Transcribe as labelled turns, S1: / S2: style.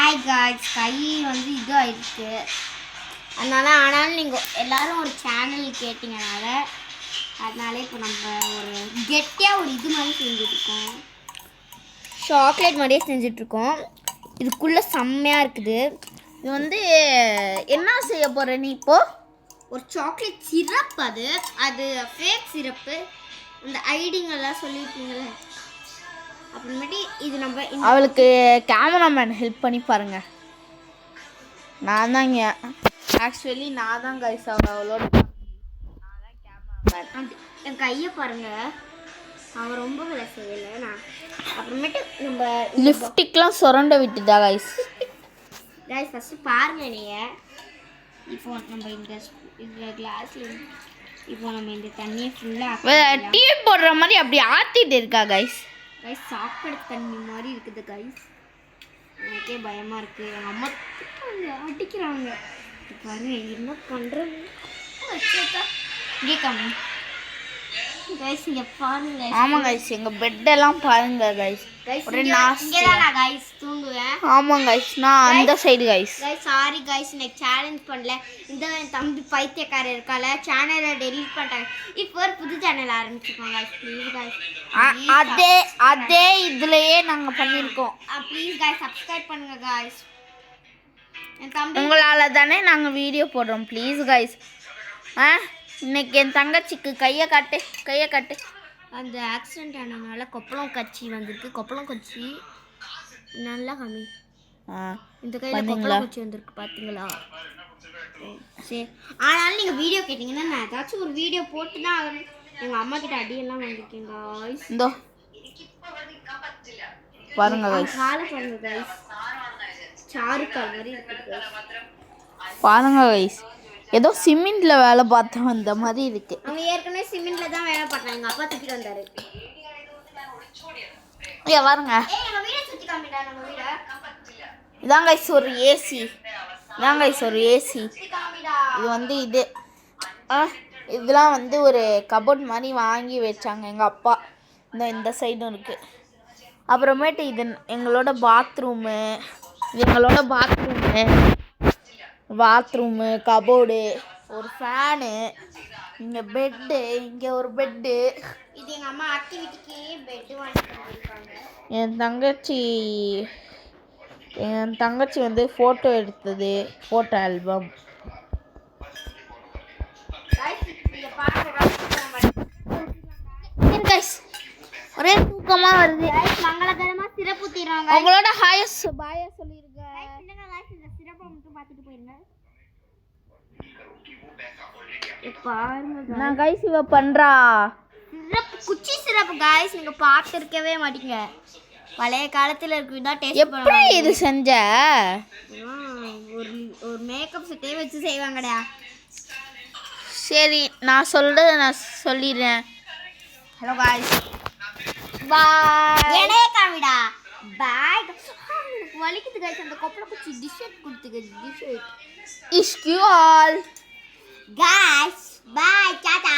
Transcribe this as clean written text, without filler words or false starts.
S1: Bye guys. கை வந்து இது ஆயிடுச்சு. ஆனாலும் நீங்கள் எல்லாரும் ஒரு சேனல் கேட்டிங்கனால அதனால இப்போ நம்ம ஒரு கெட்டியாக ஒரு இது மாதிரி செஞ்சுட்ருக்கோம். சாக்லேட் மாதிரியே செஞ்சிட்ருக்கோம். இதுக்குள்ளே செம்மையாக இருக்குது. இது வந்து என்ன செய்ய போகிற நீ இப்போது? ஒரு சாக்லேட் சிரப். அது ஃபேக் சிரப்பு. இந்த ஐடிங்கெல்லாம் சொல்லியிருக்கீங்களே. அப்புறமேட்டு இது நம்ம
S2: அவளுக்கு கேமராமேன் ஹெல்ப் பண்ணி பாருங்கள். நான் தாங்க ஆக்சுவலி நான் தான் கைஸ் அவளோட நான் தான் கேமராமேன்.
S1: என் கையை பாருங்கள். அவன் ரொம்ப வேலை செய்யலை. நான் அப்புறமேட்டு நம்ம
S2: லிப்ஸ்டிக்லாம் சுரண்ட விட்டுதா கைஸ்.
S1: கைஸ் ஃபஸ்ட்டு பாருங்கள் நீங்கள். இப்போ நம்ம இந்த கிளாஸில் இப்போ நம்ம இந்த தண்ணியை ஃபுல்லாக
S2: டீ போடுற மாதிரி அப்படி ஆற்றிட்டு இருக்கா கைஸ்.
S1: கைஸ் சாக்கடை தண்ணி மாதிரி இருக்குது கைஸ். எனக்கே பயமாக இருக்குது. எங்கள் அம்மா அடிக்கிறாங்க. பாருங்க என்ன பண்ணுறது. இங்கே கம்மி கைஸ். இங்கே பாருங்க.
S2: ஆமாம் கைஸ் எங்கள் பெட்டெல்லாம் பாருங்க கைஸ்.
S1: ஒரே இங்கே தான் நான் கைஸ் தூங்குவேன்.
S2: ஆமாம் கைஸ் நான் அந்த side guys.
S1: Guys sorry guys எனக்கு சேலஞ்ச் பண்ணல. இந்த தம்பி பைத்தியக்காரர் இருக்கால சேனலை டெலீட் பண்ணிட்டாங்க. இப்போ ஒரு புது சேனல் ஆரம்பிச்சிருக்கோம் கைஸ். Please guys.
S2: அதே இதுலயே நாங்கள் பண்ணியிருக்கோம்.
S1: ப்ளீஸ் கைஸ் சப்ஸ்கிரைப் பண்ணுங்க கைஸ். என் தம்பி
S2: உங்களால் தானே நாங்கள் வீடியோ போடுறோம். Please guys. இன்னைக்கு என் தங்கச்சிக்கு கையை காட்டு.
S1: அந்த ஆக்சிடென்ட் ஆனதுனால கொப்பளம் கட்சி வந்திருக்கு. கொப்பளம் கட்சி நல்லா கம்மி. இந்த கையில் கொப்பளம் கட்சி வந்திருக்கு பார்த்தீங்களா? சரி ஆனாலும் நீங்கள் வீடியோ கேட்டிங்கன்னா நான் ஏதாச்சும் ஒரு வீடியோ போட்டு தான் ஆகணும். எங்கள் அம்மா கிட்ட அடியெல்லாம் வாங்கியிருக்கேன் காய்ஸ்.
S2: இந்தோ பாருங்க கைஸ்.
S1: காலை பாருங்க கைஸ். சாரு கால் மாதிரி இருக்குது
S2: பாருங்க கைஸ். ஏதோ சிமெண்ட்ல வேலை பார்த்தோம் அந்த மாதிரி இருக்கு.
S1: அவங்க ஏற்கனவே சிமெண்ட்ல தான் வேலை பார்த்தாங்க. எங்கள் அப்பா தூக்கிட்டு வந்தாரு.
S2: பாருங்க இதான் கைஸ் ஒரு ஏசி. இது வந்து இதெல்லாம் வந்து ஒரு கபோர்ட் மாதிரி வாங்கி வச்சாங்க எங்கள் அப்பா. இந்த சைடும் இருக்குது. அப்புறமேட்டு இது எங்களோட பாத்ரூமு கபோர்டு ஒரு ஃபேனு இங்கே பெட்டு இங்கே ஒரு பெட்டு.
S1: இது எங்கள் அம்மா ஆக்டிவிட்டிக்கு பெட்டு வாங்கிட்டு வந்திருக்காங்க.
S2: என் தங்கச்சி வந்து ஃபோட்டோ எடுத்தது ஃபோட்டோ ஆல்பம். ஒரே தூக்கமாக வருது.
S1: மங்களகரமாக சிறப்பு தீர்வாங்க.
S2: அவங்களோட ஹாயஸ் பாயா சொல்லியிருங்க.
S1: சிறப்பை மட்டும் பார்த்துட்டு போயிருங்க. பாருங்க
S2: நான் கைஸ் இவ பண்றா
S1: சிறப்பு குச்சி சிறப்பு கைஸ். நீங்க பார்த்துருக்கவே மாட்டீங்க. பழைய காலத்துல இருக்குதா டேஸ்ட்
S2: எப்படி இது செஞ்ச?
S1: ஒரு மேக்கப் செட்டே வச்சு செய்வாங்கடா.
S2: சரி நான் சொல்லிடுறேன்.
S1: Hello guys bye. எனே காமிடா பாய். வலிக்குது கைஸ். அந்த கொப்பள குச்சி டிஷர்ட் கொடுத்துங்க. T-shirt
S2: is you all
S1: guys bye, tata.